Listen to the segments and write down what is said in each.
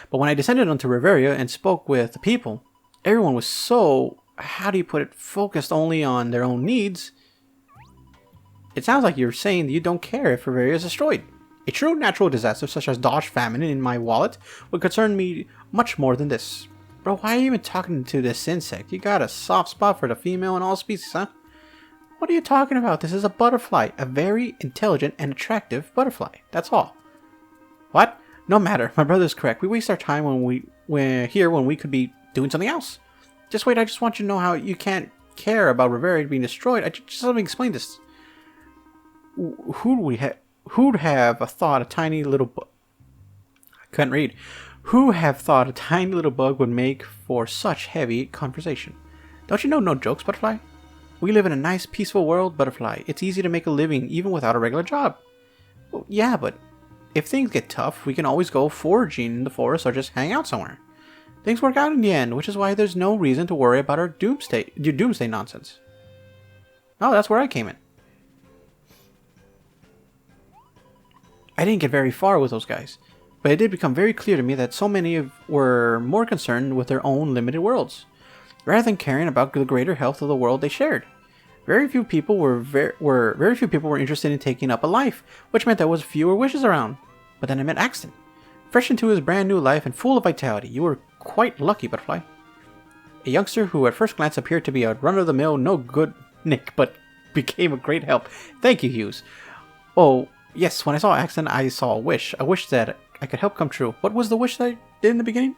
But when I descended onto Riveria and spoke with the people, everyone was so, how do you put it, focused only on their own needs. It sounds like you're saying that you don't care if Riveria is destroyed. A true natural disaster such as Dodge famine in my wallet would concern me much more than this. Bro, why are you even talking to this insect? You got a soft spot for the female in all species, huh? What are you talking about? This is a butterfly. A very intelligent and attractive butterfly. That's all. What? No matter. My brother's correct. We waste our time when we're here when we could be doing something else. Just wait. I just want you to know how you can't care about Riveria being destroyed. Just let me explain this. Who'd have thought a tiny little bug... I couldn't read. Who have thought a tiny little bug would make for such heavy conversation? Don't you know no jokes, Butterfly? We live in a nice, peaceful world, Butterfly. It's easy to make a living even without a regular job. Well, yeah, but if things get tough, we can always go foraging in the forest or just hang out somewhere. Things work out in the end, which is why there's no reason to worry about your doomsday nonsense. Oh, that's where I came in. I didn't get very far with those guys, but it did become very clear to me that so many were more concerned with their own limited worlds, rather than caring about the greater health of the world they shared. Very few people were interested in taking up a life, which meant there was fewer wishes around. But then I met Axton, fresh into his brand new life and full of vitality. You were quite lucky, Butterfly. A youngster who at first glance appeared to be a run-of-the-mill, no-good Nick, but became a great help. Thank you, Hughes. Oh, yes, when I saw Axton, I saw a wish that I could help come true. What was the wish that I did in the beginning?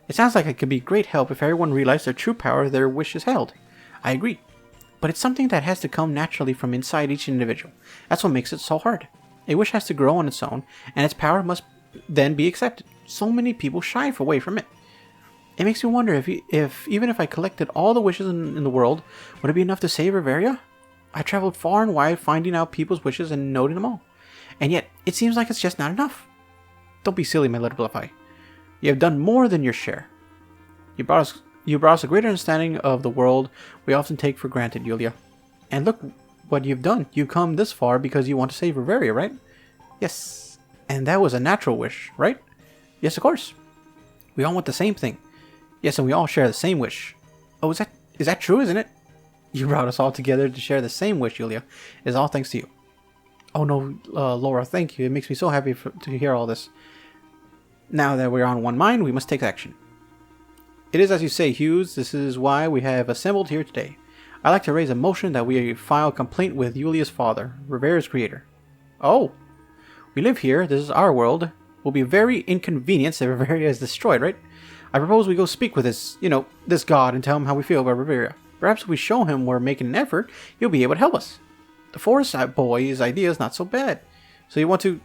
It sounds like it could be great help if everyone realized their true power their wishes held. I agree. But it's something that has to come naturally from inside each individual. That's what makes it so hard. A wish has to grow on its own, and its power must then be accepted. So many people shy away from it. It makes me wonder if even if I collected all the wishes in the world, would it be enough to save Riveria? I traveled far and wide finding out people's wishes and noting them all. And yet, it seems like it's just not enough. Don't be silly, my little Butterfly. You have done more than your share. You brought us a greater understanding of the world we often take for granted, Yulia. And look what you've done. You've come this far because you want to save Riveria, right? Yes. And that was a natural wish, right? Yes, of course. We all want the same thing. Yes, and we all share the same wish. Oh, is that true, isn't it? You brought us all together to share the same wish, Yulia. It's all thanks to you. Oh no, Laura, thank you. It makes me so happy to hear all this. Now that we're on one mind, we must take action. It is as you say, Hughes. This is why we have assembled here today. I'd like to raise a motion that we file a complaint with Yulia's father, Riveria's creator. Oh, we live here. This is our world. Will be very inconvenient if Riveria is destroyed, right? I propose we go speak with this god and tell him how we feel about Riveria. Perhaps if we show him we're making an effort, he'll be able to help us. The forest boy's idea is not so bad. So you want to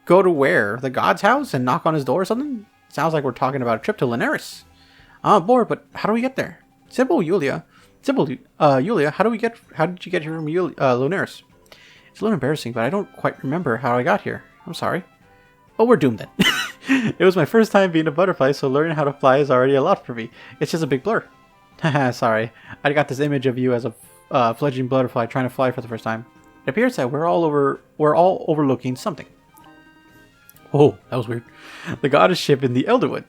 go to where? The god's house and knock on his door or something? Sounds like we're talking about a trip to Linares. I'm on board, but how do we get there? Simple, Yulia, how did you get here from Linares? It's a little embarrassing, but I don't quite remember how I got here. I'm sorry. Oh, we're doomed then. It was my first time being a butterfly, so learning how to fly is already a lot for me. It's just a big blur. Haha, sorry. I got this image of you as a fledgling butterfly trying to fly for the first time. It appears that we're all overlooking something. Oh, that was weird. The goddess ship in the Elderwood.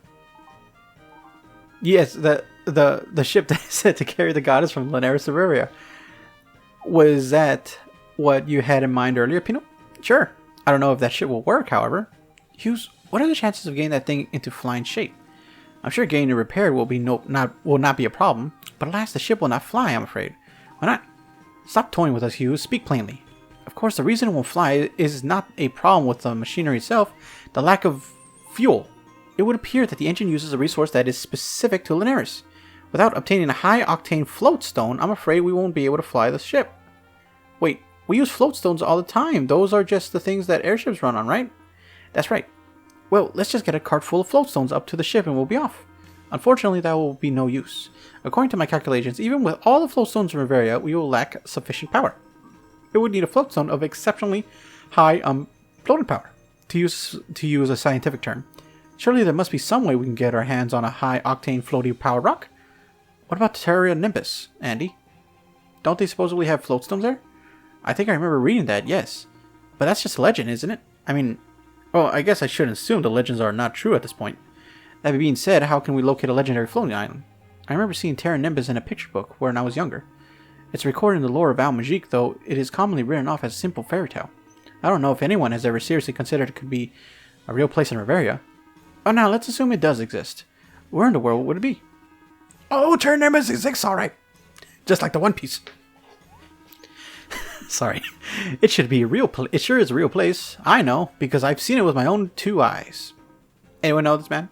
Yes, the ship that is said to carry the goddess from Linares to Riveria. Was that what you had in mind earlier, Pino? Sure. I don't know if that ship will work, however. Hughes, what are the chances of getting that thing into flying shape? I'm sure getting it repaired will not be a problem, but alas, the ship will not fly, I'm afraid. Why not? Stop toying with us, Hughes. Speak plainly. Of course, the reason it won't fly is not a problem with the machinery itself, the lack of fuel. It would appear that the engine uses a resource that is specific to Linares. Without obtaining a high-octane float stone, I'm afraid we won't be able to fly the ship. Wait, we use float stones all the time. Those are just the things that airships run on, right? That's right. Well, let's just get a cart full of float stones up to the ship and we'll be off. Unfortunately, that will be no use. According to my calculations, even with all the float stones in Riveria, we will lack sufficient power. It would need a float stone of exceptionally high floating power, to use a scientific term. Surely there must be some way we can get our hands on a high-octane floating power rock. What about Terra Nimbus, Andy? Don't they supposedly have float stones there? I think I remember reading that, yes. But that's just a legend, isn't it? I mean, well, I guess I shouldn't assume the legends are not true at this point. That being said, how can we locate a legendary floating island? I remember seeing Terra Nimbus in a picture book when I was younger. It's recorded in the lore of Al-Majik, though it is commonly written off as a simple fairy tale. I don't know if anyone has ever seriously considered it could be a real place in Riveria. Oh, now let's assume it does exist. Where in the world would it be? Oh, Terra Nimbus exists, alright. Just like the One Piece. Sorry. It should be a real place. It sure is a real place. I know, because I've seen it with my own 2 eyes. Anyone know this man?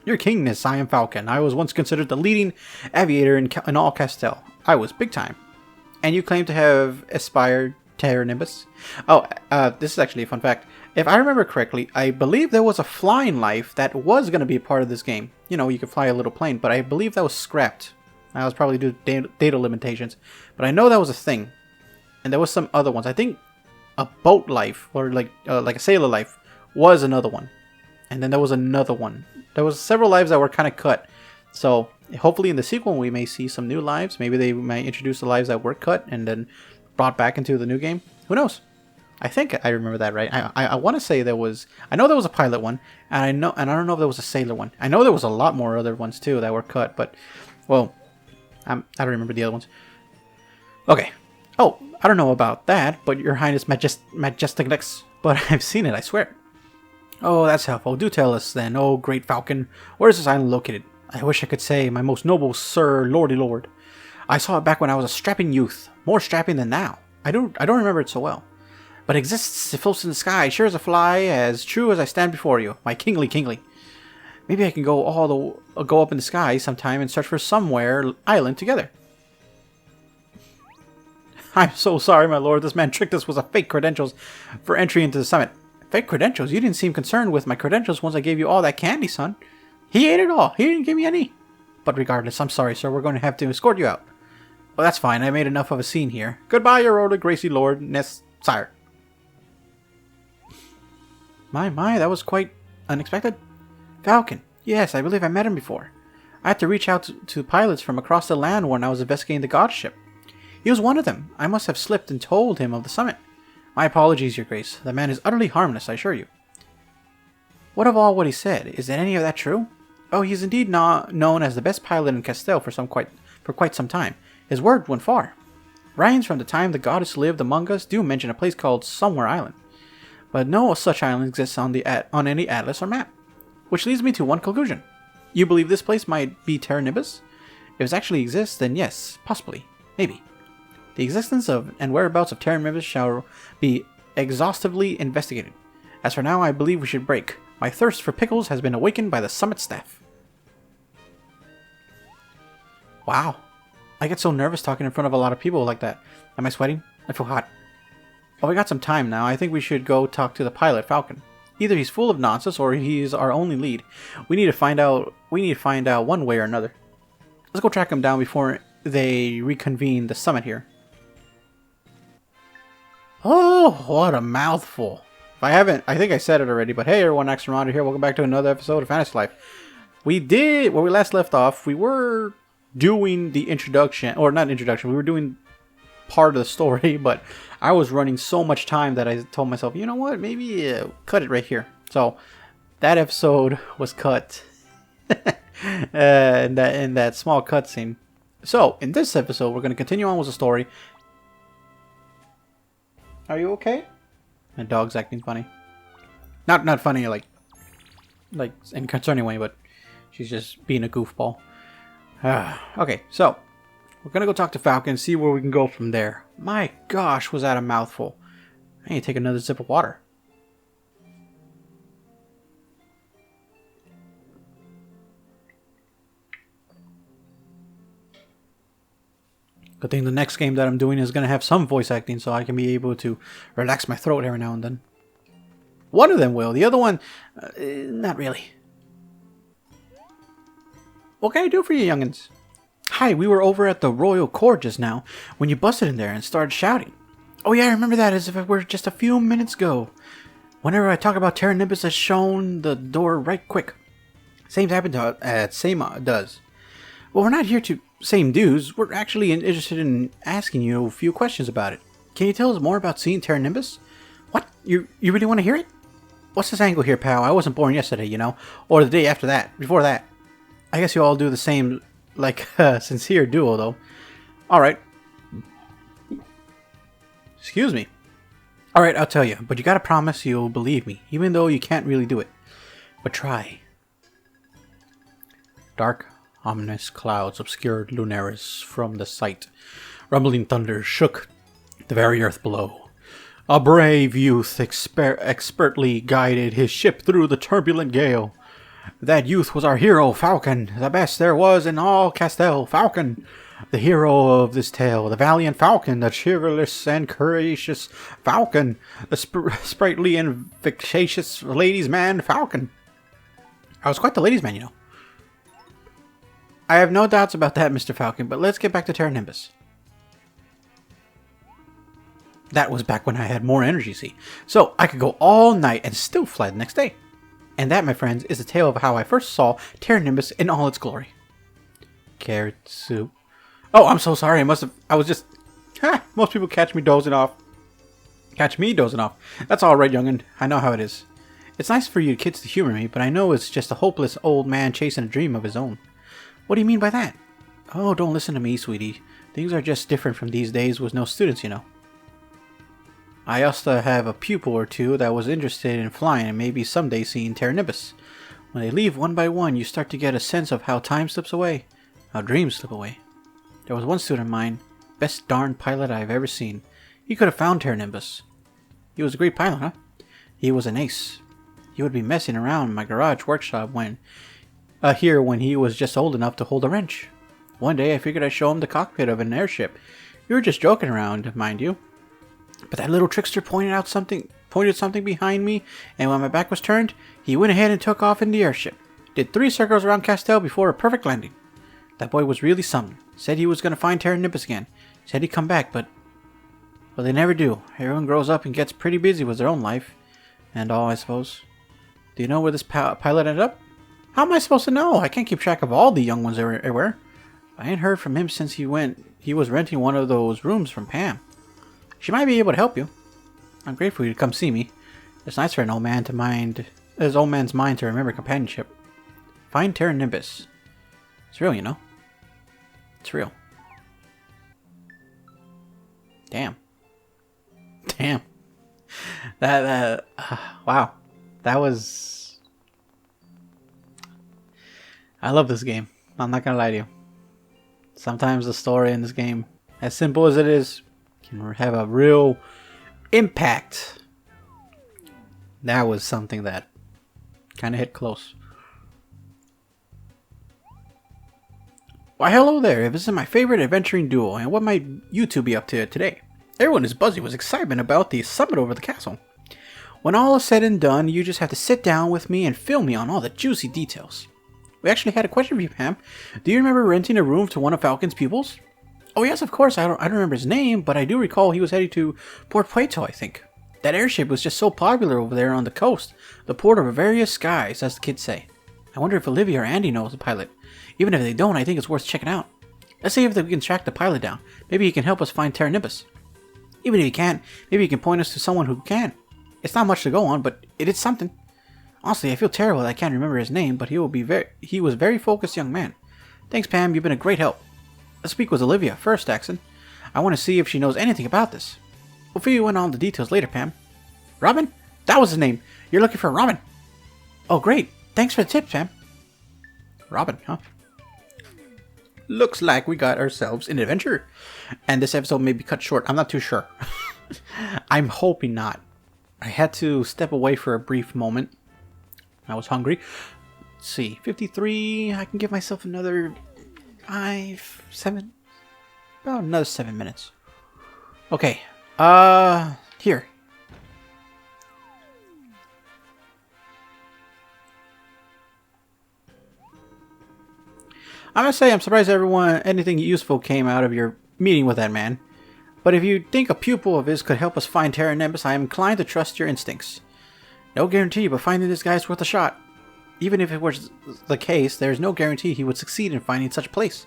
Your kingness, I am Falcon. I was once considered the leading aviator in all Castell. I was big time. And you claim to have aspired Terra Nimbus? Oh, this is actually a fun fact. If I remember correctly, I believe there was a flying life that was going to be a part of this game. You know, you could fly a little plane, but I believe that was scrapped. That was probably due to data limitations. But I know that was a thing. And there was some other ones. I think a boat life, or like a sailor life, was another one. And then there was another one. There was several lives that were kind of cut. So hopefully in the sequel we may see some new lives. Maybe they might introduce the lives that were cut and then brought back into the new game. Who knows? I think I remember that right. I want to say there was... I know there was a pilot one. And I don't know if there was a sailor one. I know there was a lot more other ones too that were cut. But, well, I don't remember the other ones. Okay. Oh, I don't know about that. But Your Highness Majesticness. But I've seen it, I swear. Oh, that's helpful. Do tell us then, oh great Falcon, where is this island located? I wish I could say, my most noble Sir Lordy Lord. I saw it back when I was a strapping youth, more strapping than now. I don't remember it so well. But it exists, it floats in the sky, sure as a fly, as true as I stand before you, my kingly. Maybe I can go up in the sky sometime and search for somewhere island together. I'm so sorry, my lord. This man tricked us with a fake credentials for entry into the summit. Fake credentials? You didn't seem concerned with my credentials once I gave you all that candy, son. He ate it all. He didn't give me any. But regardless, I'm sorry, sir. We're going to have to escort you out. Well, that's fine. I made enough of a scene here. Goodbye, your old Gracie Lord Sire. My, that was quite unexpected. Falcon. Yes, I believe I met him before. I had to reach out to pilots from across the land when I was investigating the god ship. He was one of them. I must have slipped and told him of the summit. My apologies, your grace. The man is utterly harmless, I assure you. What of all what he said? Is any of that true? Oh, he is indeed known as the best pilot in Castell for quite some time. His word went far. Writings from the time the goddess lived among us do mention a place called Somewhere Island. But no such island exists on any atlas or map. Which leads me to one conclusion. You believe this place might be Terra Nimbus? If it actually exists, then yes, possibly, maybe. The existence of and whereabouts of Terra Nimbus shall be exhaustively investigated. As for now, I believe we should break. My thirst for pickles has been awakened by the summit staff. Wow. I get so nervous talking in front of a lot of people like that. Am I sweating? I feel hot. Well, we got some time now. I think we should go talk to the pilot, Falcon. Either he's full of nonsense or he's our only lead. We need to find out one way or another. Let's go track him down before they reconvene the summit here. Oh, what a mouthful. I think I said it already, but hey everyone, Axelronder here. Welcome back to another episode of Fantasy Life. Where we last left off, we were doing the introduction, or not introduction, we were doing part of the story, but I was running so much time that I told myself, you know what, maybe cut it right here. So, that episode was cut in that small cutscene. So, in this episode, we're going to continue on with the story. Are you okay? My dog's acting funny. Not funny like in a concerning way, but she's just being a goofball. Okay, so we're gonna go talk to Falcon and see where we can go from there. My gosh, was that a mouthful. I need to take another sip of water. Good thing the next game that I'm doing is going to have some voice acting so I can be able to relax my throat every now and then. One of them will. The other one, not really. What can I do for you, youngins? Hi, we were over at the Royal Court just now when you busted in there and started shouting. Oh yeah, I remember that as if it were just a few minutes ago. Whenever I talk about Terra Nimbus, has shown the door right quick. Same happened to same does. Well, we're not here to same dues. We're actually interested in asking you a few questions about it. Can you tell us more about seeing Terra Nimbus? What? You really want to hear it? What's this angle here, pal? I wasn't born yesterday, you know? Or the day after that. Before that. I guess you all do the same, like, sincere duo, though. Alright. Excuse me. Alright, I'll tell you. But you gotta promise you'll believe me, even though you can't really do it. But try. Dark, ominous clouds obscured Lunaris from the sight. Rumbling thunder shook the very earth below. A brave youth expertly guided his ship through the turbulent gale. That youth was our hero, Falcon, the best there was in all Castell. Falcon, the hero of this tale, the valiant Falcon, the chivalrous and courageous Falcon, the sprightly and vexatious ladies' man, Falcon. I was quite the ladies' man, you know. I have no doubts about that, Mr. Falcon, but let's get back to Terra Nimbus. That was back when I had more energy, see. So, I could go all night and still fly the next day. And that, my friends, is the tale of how I first saw Terra Nimbus in all its glory. Carrot soup. Oh, I'm so sorry. I was just... most people catch me dozing off. Catch me dozing off. That's alright, young'un. I know how it is. It's nice for you kids to humor me, but I know it's just a hopeless old man chasing a dream of his own. What do you mean by that? Oh, don't listen to me, sweetie. Things are just different from these days with no students, you know. I used to have a pupil or two that was interested in flying and maybe someday seeing Terra Nimbus. When they leave one by one, you start to get a sense of how time slips away, how dreams slip away. There was one student of mine, best darn pilot I've ever seen. He could have found Terra Nimbus. He was a great pilot, huh? He was an ace. He would be messing around in my garage workshop when he was just old enough to hold a wrench. One day I figured I'd show him the cockpit of an airship. We were just joking around, mind you. But that little trickster pointed something behind me, and when my back was turned, he went ahead and took off in the airship. Did 3 circles around Castell before a perfect landing. That boy was really something. Said he was going to find Terra Nimbus again. Said he'd come back, but... well, they never do. Everyone grows up and gets pretty busy with their own life. And all, I suppose. Do you know where this pilot ended up? How am I supposed to know? I can't keep track of all the young ones everywhere. I ain't heard from him since he was renting one of those rooms from Pam. She might be able to help you. I'm grateful you to come see me. It's nice for an old man to his old man's mind to remember companionship. Find Terra Nimbus. It's real, you know. It's real. Damn. Damn. Wow. That was... I love this game. I'm not gonna lie to you. Sometimes the story in this game, as simple as it is, can have a real impact. That was something that kind of hit close. Why hello there, this is my favorite adventuring duo, and what might you two be up to today? Everyone is buzzy with excitement about the summit over the castle. When all is said and done, you just have to sit down with me and fill me on all the juicy details. We actually had a question for you, Pam. Do you remember renting a room to one of Falcon's pupils? Oh yes, of course. I don't remember his name, but I do recall he was headed to Port Puerto, I think. That airship was just so popular over there on the coast. The port of various skies, as the kids say. I wonder if Olivia or Andy knows the pilot. Even if they don't, I think it's worth checking out. Let's see if we can track the pilot down. Maybe he can help us find Terra Nimbus. Even if he can't, maybe he can point us to someone who can. It's not much to go on, but it is something. Honestly, I feel terrible that I can't remember his name, but he was a very focused young man. Thanks, Pam. You've been a great help. Let's speak with Olivia first, Axon. I want to see if she knows anything about this. We'll fill you in on the details later, Pam. Robin? That was his name. You're looking for Robin. Oh, great. Thanks for the tip, Pam. Robin, huh? Looks like we got ourselves an adventure. And this episode may be cut short. I'm not too sure. I'm hoping not. I had to step away for a brief moment. I was hungry. Let's see. 53. I can give myself another 5, 7. About another 7 minutes. Okay. Here. I must say I'm surprised anything useful came out of your meeting with that man. But if you think a pupil of his could help us find Terra Nimbus, I am inclined to trust your instincts. No guarantee, but finding this guy is worth a shot. Even if it was the case, there is no guarantee he would succeed in finding such a place.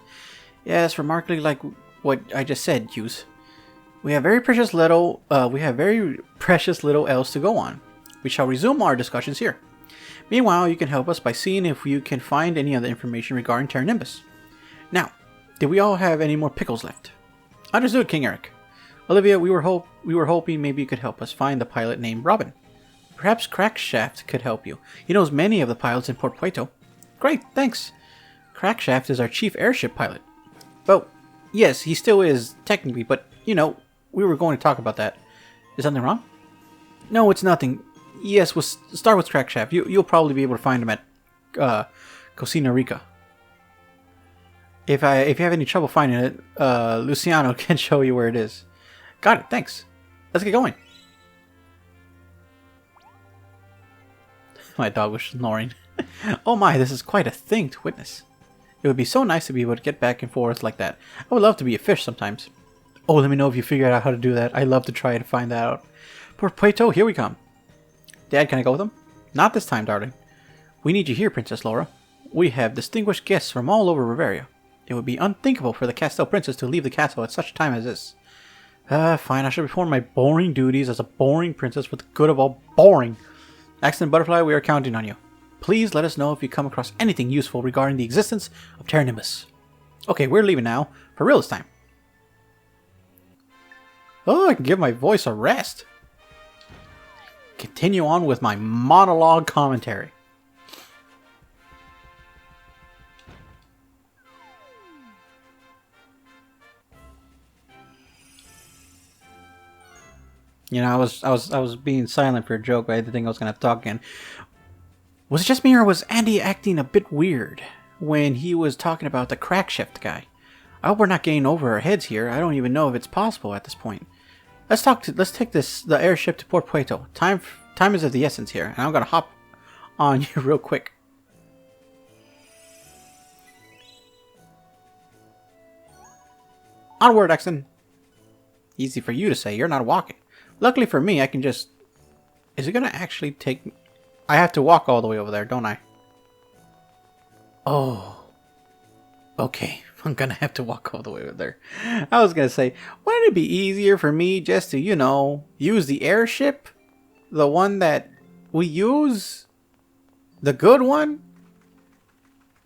Yes, remarkably like what I just said, Hughes. We have very precious little else to go on. We shall resume our discussions here. Meanwhile, you can help us by seeing if you can find any other information regarding Terra Nimbus. Now, did we all have any more pickles left? Understood, King Eric. Olivia, we were hoping maybe you could help us find the pilot named Robin. Perhaps Crackshaft could help you. He knows many of the pilots in Port Puerto. Great, thanks. Crackshaft is our chief airship pilot. Well, yes, he still is, technically, but, you know, we were going to talk about that. Is something wrong? No, it's nothing. Yes, we'll start with Crackshaft. You'll probably be able to find him at Cocina Rica. If you have any trouble finding it, Luciano can show you where it is. Got it, thanks. Let's get going. My dog was snoring. Oh my, this is quite a thing to witness. It would be so nice to be able to get back and forth like that. I would love to be a fish sometimes. Oh, let me know if you figured out how to do that. I'd love to try to find that out. Port Puerto, here we come. Dad, can I go with them? Not this time, darling. We need you here, Princess Laura. We have distinguished guests from all over Riveria. It would be unthinkable for the Castell Princess to leave the castle at such a time as this. Fine, I shall perform my boring duties as a boring princess for the good of all boring. Accident Butterfly, we are counting on you. Please let us know if you come across anything useful regarding the existence of Terra Nimbus. Okay, we're leaving now. For real this time. Oh, I can give my voice a rest. Continue on with my monologue commentary. You know, I was being silent for a joke, but I didn't think I was gonna talk again. Was it just me, or was Andy acting a bit weird when he was talking about the Crackshaft guy? I hope we're not getting over our heads here. I don't even know if it's possible at this point. Let's take the airship to Port Puerto. Time is of the essence here, and I'm gonna hop on you real quick. Onward, Exton. Easy for you to say. You're not walking. Luckily for me, I can just... Is it gonna actually take me? I have to walk all the way over there, don't I? Oh. Okay. I'm gonna have to walk all the way over there. I was gonna say, wouldn't it be easier for me just to, you know, use the airship? The one that we use? The good one?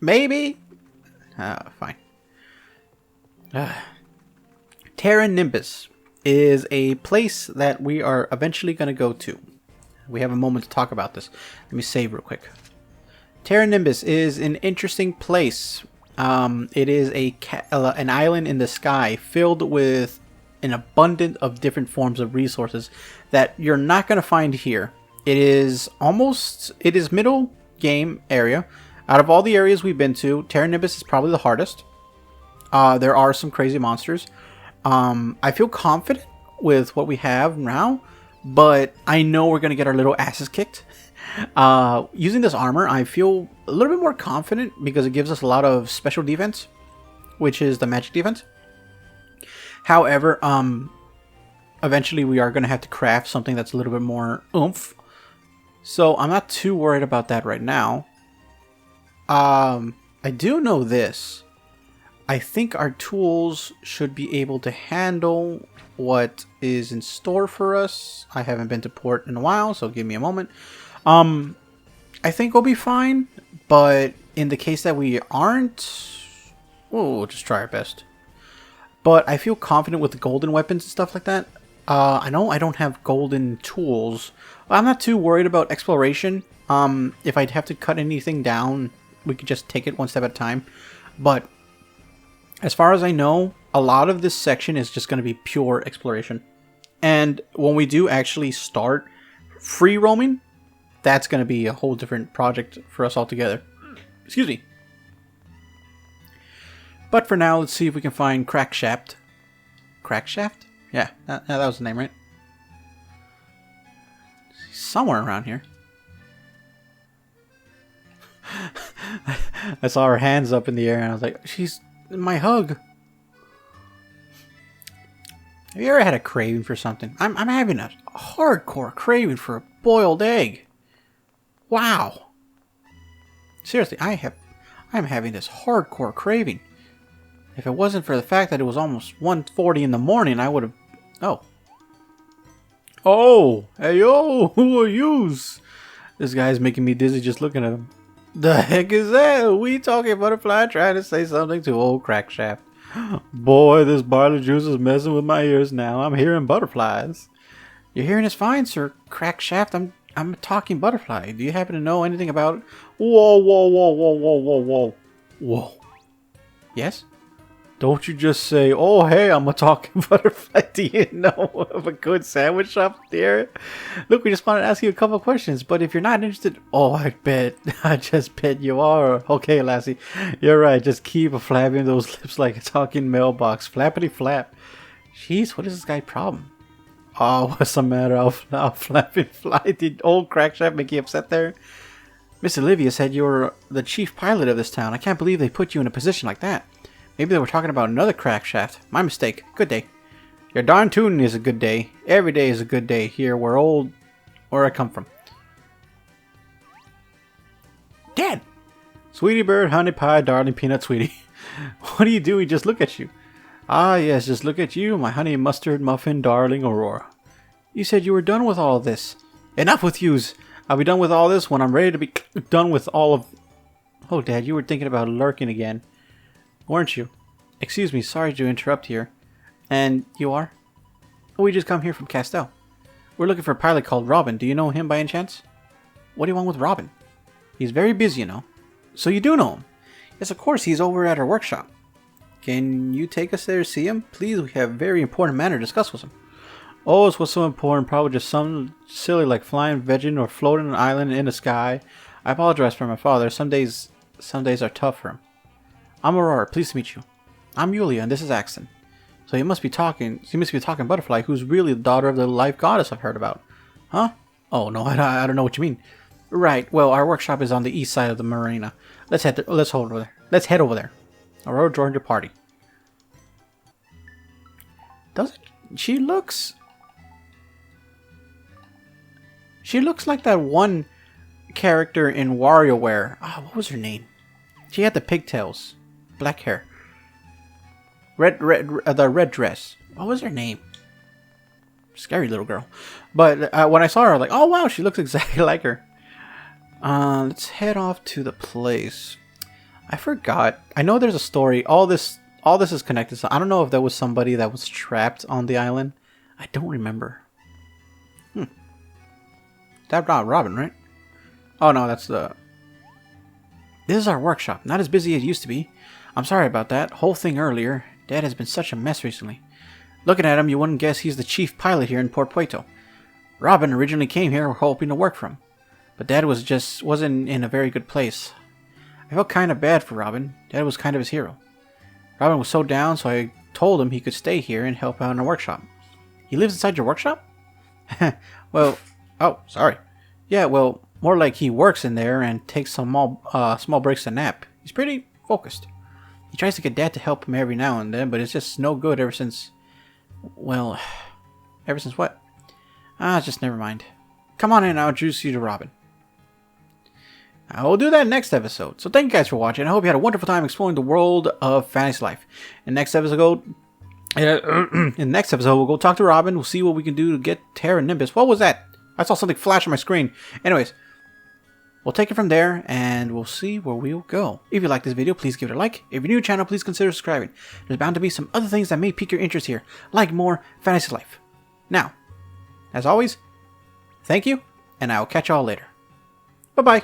Maybe? Fine. Terra Nimbus is a place that we are eventually going to go to. We have a moment to talk about this. Let me save real quick. Terra Nimbus is an interesting place. It is an island in the sky filled with an abundance of different forms of resources that you're not going to find here. It is middle game area. Out of all the areas we've been to, Terra Nimbus is probably the hardest. There are some crazy monsters. I feel confident with what we have now, but I know we're going to get our little asses kicked. Using this armor, I feel a little bit more confident because it gives us a lot of special defense, which is the magic defense. However, eventually we are going to have to craft something that's a little bit more oomph. So I'm not too worried about that right now. I do know this. I think our tools should be able to handle what is in store for us. I haven't been to port in a while, so give me a moment. I think we'll be fine, but in the case that we aren't, we'll just try our best. But I feel confident with the golden weapons and stuff like that. I know I don't have golden tools. I'm not too worried about exploration. If I'd have to cut anything down, we could just take it one step at a time. But as far as I know, a lot of this section is just going to be pure exploration. And when we do actually start free roaming, that's going to be a whole different project for us altogether. Excuse me. But for now, let's see if we can find Crackshaft. Crackshaft? Yeah, that was the name, right? Somewhere around here. I saw her hands up in the air and I was like, she's my hug. Have you ever had a craving for something? I'm having a hardcore craving for a boiled egg. Wow. Seriously, I'm having this hardcore craving. If it wasn't for the fact that it was almost 1:40 in the morning, I would have... Oh. Oh, hey yo, who are yous? This guy's making me dizzy just looking at him. The heck is that? We talking butterfly trying to say something to old Crackshaft. Boy, this barley juice is messing with my ears now. I'm hearing butterflies. Your hearing is fine, Sir Crackshaft. I'm a talking butterfly. Do you happen to know anything about... Whoa, whoa, whoa, whoa, whoa, whoa, whoa. Whoa. Yes? Don't you just say, oh, hey, I'm a talking butterfly. Do you know of a good sandwich shop there? Look, we just wanted to ask you a couple of questions, but if you're not interested... Oh, I bet. I just bet you are. Okay, lassie. You're right. Just keep flapping those lips like a talking mailbox. Flappity flap. Jeez, what is this guy's problem? Oh, what's the matter? I'll flap and fly. Did old Crackshaft make you upset there? Miss Olivia said you were the chief pilot of this town. I can't believe they put you in a position like that. Maybe they were talking about another Crackshaft. My mistake. Good day. Your darn tootin' is a good day. Every day is a good day here where I come from. Dad! Sweetie bird, honey pie, darling peanut sweetie. What do you do? We just look at you. Ah, yes, just look at you, my honey mustard muffin darling Aurora. You said you were done with all of this. Enough with yous. I'll be done with all this when I'm ready to be done with all of... Oh, Dad, you were thinking about lurking again, weren't you? Excuse me, sorry to interrupt here. And you are? Oh, we just come here from Castell. We're looking for a pilot called Robin. Do you know him by any chance? What do you want with Robin? He's very busy, you know. So you do know him? Yes, of course, he's over at our workshop. Can you take us there to see him? Please, we have a very important matter to discuss with him. Oh, it's what's so important? Probably just something silly like flying, vegging, or floating on an island in the sky. I apologize for my father. Some days are tough for him. I'm Aurora. Pleased to meet you. I'm Yulia, and this is Axton. So he must be talking butterfly, who's really the daughter of the life goddess I've heard about. Huh? Oh no, I don't know what you mean. Right. Well, our workshop is on the east side of the marina. Let's head over there. Aurora joined your party. She looks like that one character in WarioWare. Ah, what was her name? She had the pigtails, black hair, the red dress. What was her name? Scary little girl. But when I saw her, I was like, oh wow, she looks exactly like her. Let's head off to the place. I forgot. I know there's a story. All this is connected. So I don't know if there was somebody that was trapped on the island. I don't remember. That's not Robin, right? Oh no, that's the... This is our workshop. Not as busy as it used to be. I'm sorry about that. Whole thing earlier. Dad has been such a mess recently. Looking at him, you wouldn't guess he's the chief pilot here in Port Puerto. Robin originally came here hoping to work for him. But Dad wasn't in a very good place. I felt kind of bad for Robin. Dad was kind of his hero. Robin was so down, so I told him he could stay here and help out in the workshop. He lives inside your workshop? Well, oh, sorry. Yeah, well, more like he works in there and takes some small breaks to nap. He's pretty focused. He tries to get Dad to help him every now and then, but it's just no good ever since... Well, ever since what? Just never mind. Come on in, I'll introduce you to Robin. I will do that next episode. So thank you guys for watching. I hope you had a wonderful time exploring the world of Fantasy Life. In the next episode, we'll go talk to Robin. We'll see what we can do to get Terra Nimbus. What was that? I saw something flash on my screen. Anyways, we'll take it from there, and we'll see where we'll go. If you like this video, please give it a like. If you're new to the channel, please consider subscribing. There's bound to be some other things that may pique your interest here, like more Fantasy Life. Now, as always, thank you, and I will catch y'all later. Bye-bye.